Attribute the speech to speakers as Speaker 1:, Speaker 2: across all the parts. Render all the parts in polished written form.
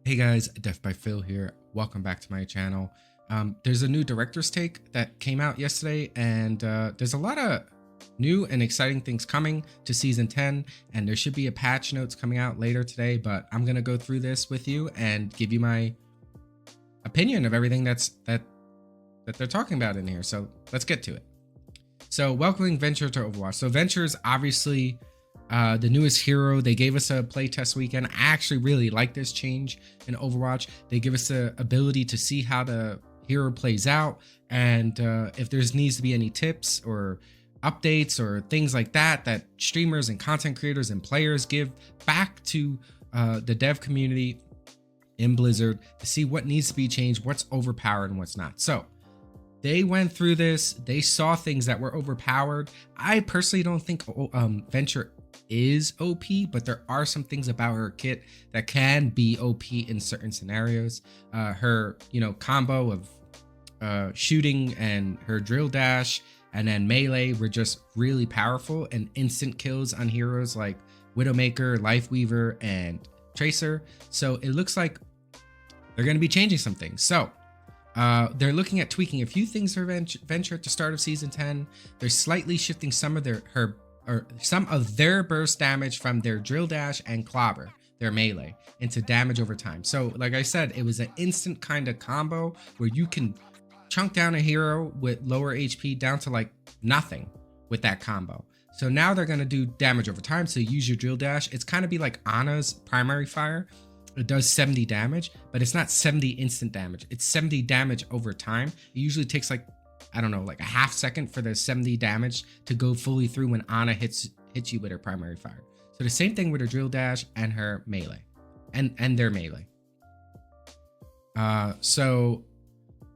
Speaker 1: Hey guys, Deathbyphiw here. Welcome back to my channel. There's a new director's take that came out yesterday, and there's a lot of new and exciting things coming to season 10, and there should be a patch notes coming out later today, but I'm gonna go through this with you and give you my opinion of everything that they're talking about in here. So let's get to it. So welcoming Venture to Overwatch. So Venture is obviously the newest hero. They gave us a playtest weekend. I actually really like this change in Overwatch. They give us the ability to see how the hero plays out, and if there's needs to be any tips or updates or things like that that streamers and content creators and players give back to the dev community in Blizzard to see what needs to be changed, what's overpowered and what's not. So they went through this. They saw things that were overpowered. I personally don't think Venture is OP, but there are some things about her kit that can be OP in certain scenarios. Her, combo of shooting and her drill dash and then melee were just really powerful and instant kills on heroes like Widowmaker, Lifeweaver, and Tracer. So it looks like they're going to be changing some things. So they're looking at tweaking a few things for Venture at the start of season 10. They're slightly shifting some of their burst damage from their drill dash and clobber, their melee, into damage over time. So like I said, it was an instant kind of combo where you can chunk down a hero with lower HP down to like nothing with that combo. So now they're going to do damage over time. So use your drill dash. It's kind of be like Ana's primary fire. It does 70 damage, but it's not 70 instant damage. It's 70 damage over time. It usually takes like a half second for the 70 damage to go fully through when Ana hits you with her primary fire. So the same thing with her drill dash and her melee and their melee. So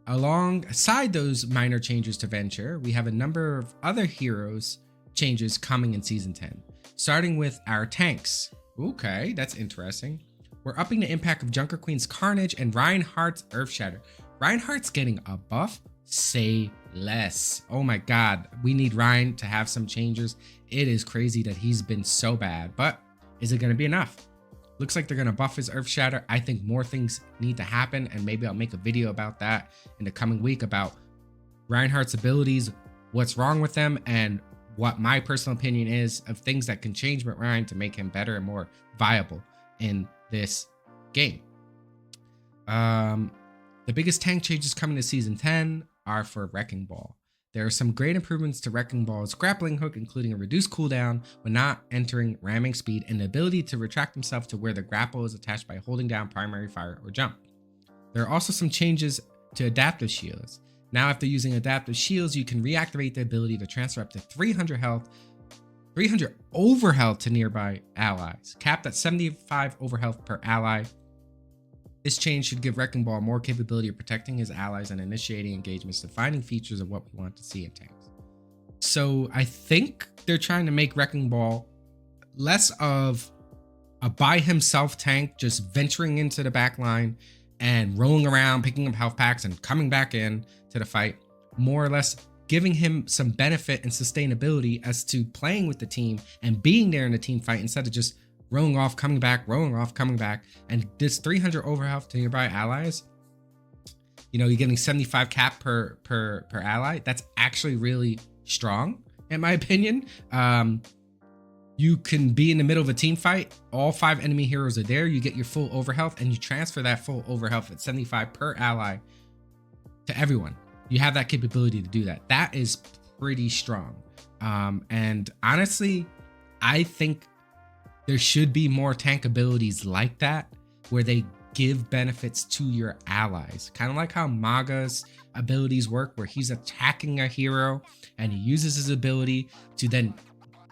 Speaker 1: alongside those minor changes to Venture, we have a number of other heroes changes coming in season 10, starting with our tanks. Okay, that's interesting. We're upping the impact of Junker Queen's Carnage and Reinhardt's Earthshatter. Reinhardt's getting a buff. Say less. Oh my god, we need Ryan to have some changes. It is crazy that he's been so bad, but is it going to be enough? Looks like they're going to buff his Earthshatter. I think more things need to happen, and maybe I'll make a video about that in the coming week about Reinhardt's abilities, what's wrong with them, and what my personal opinion is of things that can change with Ryan to make him better and more viable in this game. The biggest tank changes coming to season 10 are for Wrecking Ball. There are some great improvements to Wrecking Ball's grappling hook, including a reduced cooldown when not entering ramming speed and the ability to retract himself to where the grapple is attached by holding down primary fire or jump. There are also some changes to adaptive shields. Now after using adaptive shields, you can reactivate the ability to transfer up to 300 over health to nearby allies, capped at 75 over health per ally. This change should give Wrecking Ball more capability of protecting his allies and initiating engagements, defining features of what we want to see in tanks. So I think they're trying to make Wrecking Ball less of a by himself tank, just venturing into the back line and rolling around, picking up health packs and coming back in to the fight, more or less giving him some benefit and sustainability as to playing with the team and being there in the team fight instead of just rolling off, coming back, rolling off, coming back. And this 300 over health to nearby allies, you're getting 75 cap per ally. That's actually really strong, in my opinion. You can be in the middle of a team fight. All 5 enemy heroes are there. You get your full over health, and you transfer that full over health at 75 per ally to everyone. You have that capability to do that. That is pretty strong. And honestly, I think there should be more tank abilities like that, where they give benefits to your allies. Kind of like how Maga's abilities work, where he's attacking a hero and he uses his ability to then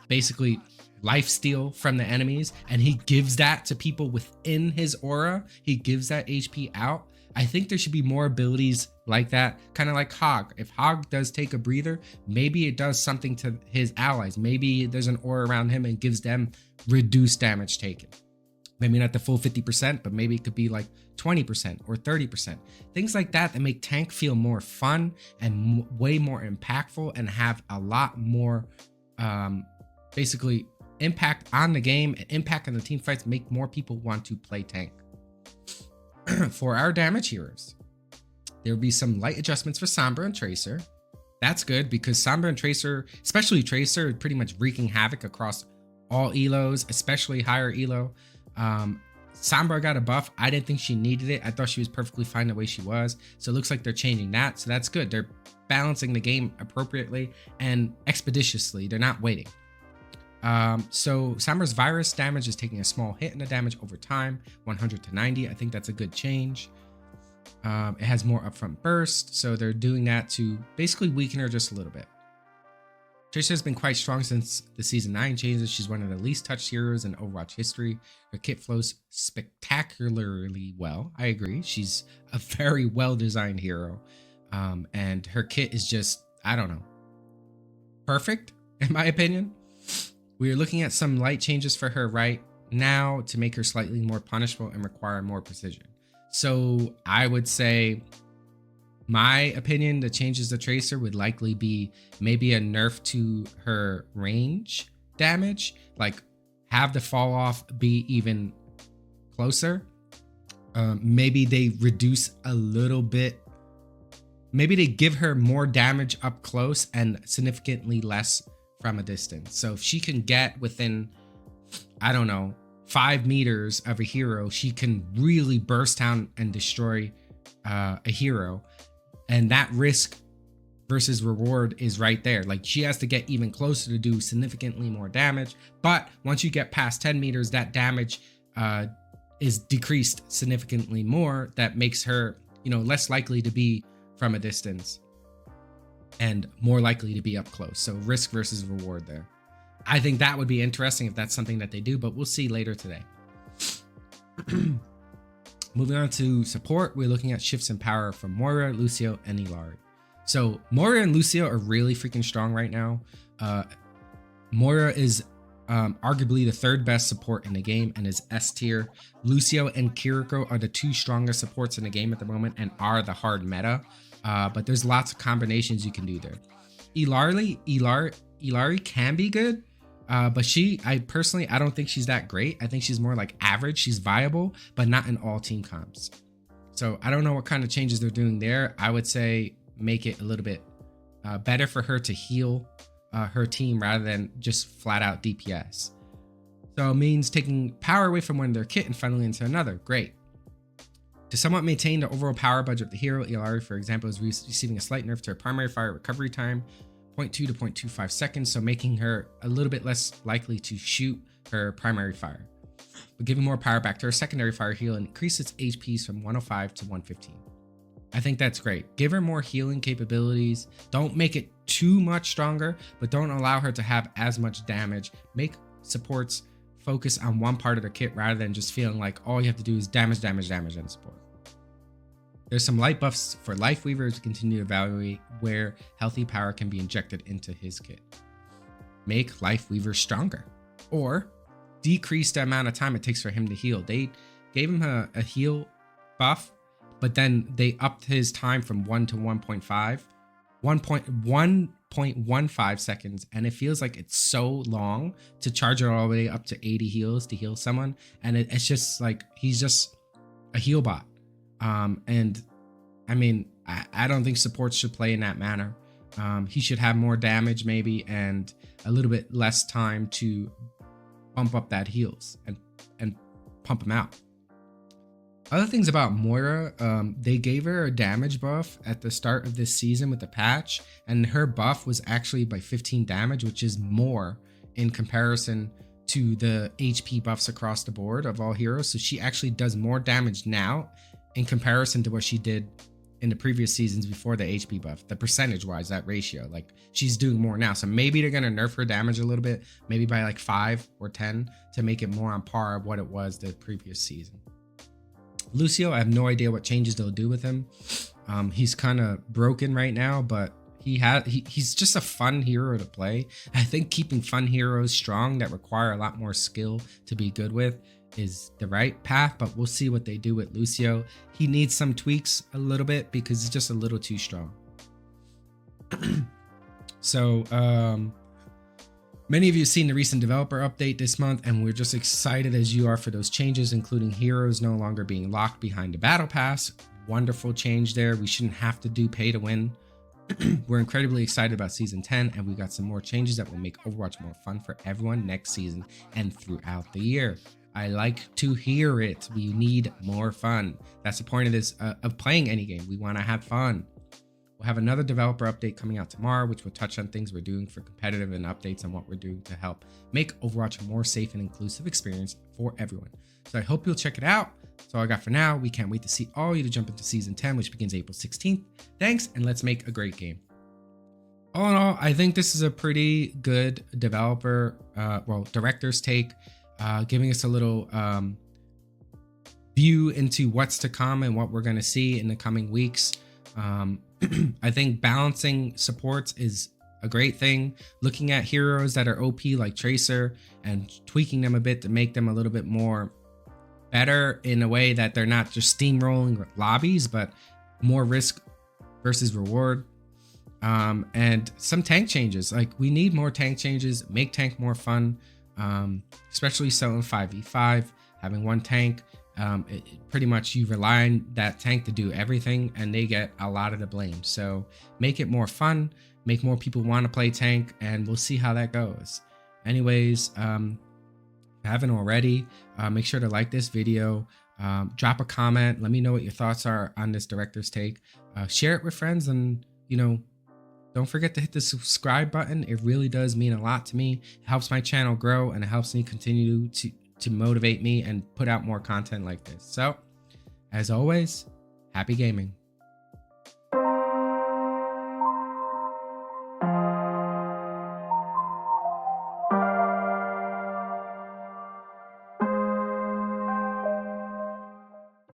Speaker 1: basically life steal from the enemies, and he gives that to people within his aura. He gives that HP out. I think there should be more abilities like that, kind of like Hog. If Hog does take a breather, maybe it does something to his allies. Maybe there's an aura around him and gives them reduced damage taken. Maybe not the full 50%, but maybe it could be like 20% or 30%. Things like that that make tank feel more fun and way more impactful and have a lot more basically impact on the game and impact on the team fights, make more people want to play tank. For our damage heroes, there will be some light adjustments for Sombra and Tracer. That's good because Sombra and Tracer, especially Tracer, are pretty much wreaking havoc across all elos, especially higher elo. Sombra got a buff. I didn't think she needed it. I thought she was perfectly fine the way she was. So it looks like they're changing that. So that's good. They're balancing the game appropriately and expeditiously. They're not waiting. So Sombra's virus damage is taking a small hit in the damage over time, 100 to 90. I think that's a good change. It has more upfront burst, so they're doing that to basically weaken her just a little bit. Tracer has been quite strong since the Season 9 changes. She's one of the least touched heroes in Overwatch history. Her kit flows spectacularly well. I agree. She's a very well-designed hero. And her kit is just, I don't know, perfect, in my opinion. We are looking at some light changes for her right now to make her slightly more punishable and require more precision. So I would say, my opinion, the changes to Tracer would likely be maybe a nerf to her range damage, like have the fall off be even closer. Maybe they reduce a little bit. Maybe they give her more damage up close and significantly less from a distance. So if she can get within, I don't know, 5 meters of a hero, she can really burst down and destroy a hero. And that risk versus reward is right there. Like, she has to get even closer to do significantly more damage. But once you get past 10 meters, that damage is decreased significantly more. That makes her, you know, less likely to be from a distance and more likely to be up close. So risk versus reward there. I think that would be interesting if that's something that they do, but we'll see later today. Moving on to support, we're looking at shifts in power from Moira, Lucio, and Illari. So Moira and Lucio are really freaking strong right now. Moira is arguably the third best support in the game and is S tier. Lucio and Kiriko are the two strongest supports in the game at the moment and are the hard meta. But there's lots of combinations you can do there. Illari can be good. But I personally don't think she's that great. I think she's more like average. She's viable, but not in all team comps. So I don't know what kind of changes they're doing there. I would say make it a little bit better for her to heal her team rather than just flat out DPS. So it means taking power away from one of their kit and funneling into another. Great. To somewhat maintain the overall power budget of the hero, Illari, for example, is receiving a slight nerf to her primary fire recovery time, 0.2 to 0.25 seconds, so making her a little bit less likely to shoot her primary fire, but giving more power back to her secondary fire heal and increase its HPs from 105 to 115. I think that's great. Give her more healing capabilities. Don't make it too much stronger, but don't allow her to have as much damage. Make supports focus on one part of their kit rather than just feeling like all you have to do is damage, and support. There's some light buffs for Lifeweaver to continue to evaluate where healthy power can be injected into his kit. Make Lifeweaver stronger, or decrease the amount of time it takes for him to heal. They gave him a heal buff, but then they upped his time from 1 to 1.15 seconds, and it feels like it's so long to charge it all the way up to 80 heals to heal someone, and it's just like he's just a heal bot. And I mean, I don't think supports should play in that manner. He should have more damage maybe and a little bit less time to bump up that heals and pump him out. Other things about Moira, they gave her a damage buff at the start of this season with the patch, and her buff was actually by 15 damage, which is more in comparison to the HP buffs across the board of all heroes. So she actually does more damage now in comparison to what she did in the previous seasons before the HP buff. The percentage wise, that ratio, like she's doing more now. So maybe they're gonna nerf her damage a little bit, maybe by like 5 or 10 to make it more on par of what it was the previous season. Lucio, I have no idea what changes they'll do with him. He's kind of broken right now, but he's just a fun hero to play. I think keeping fun heroes strong that require a lot more skill to be good with is the right path, but we'll see what they do with Lucio. He needs some tweaks a little bit because he's just a little too strong. So Many of you have seen the recent developer update this month, and we're just excited as you are for those changes, including heroes no longer being locked behind a battle pass. Wonderful change there. We shouldn't have to do pay to win. We're incredibly excited about season 10, and we got some more changes that will make Overwatch more fun for everyone next season and throughout the year. I like to hear it. We need more fun. That's the point of this, of playing any game. We want to have fun. We'll have another developer update coming out tomorrow, which will touch on things we're doing for competitive and updates on what we're doing to help make Overwatch a more safe and inclusive experience for everyone. So I hope you'll check it out. That's all I got for now. We can't wait to see all you to jump into season 10, which begins April 16th. Thanks, and let's make a great game. All in all, I think this is a pretty good director's take, giving us a little view into what's to come and what we're going to see in the coming weeks. I think balancing supports is a great thing. Looking at heroes that are OP like Tracer and tweaking them a bit to make them a little bit more better in a way that they're not just steamrolling lobbies, but more risk versus reward. And some tank changes. Like, we need more tank changes, make tank more fun, especially so in 5v5. Having one tank, pretty much you rely on that tank to do everything, and they get a lot of the blame. So make it more fun, make more people want to play tank, and we'll see how that goes. Anyways, if you haven't already, make sure to like this video, drop a comment, let me know what your thoughts are on this director's take, share it with friends, and don't forget to hit the subscribe button. It really does mean a lot to me. It helps my channel grow, and it helps me continue to motivate me and put out more content like this. So, as always, happy gaming.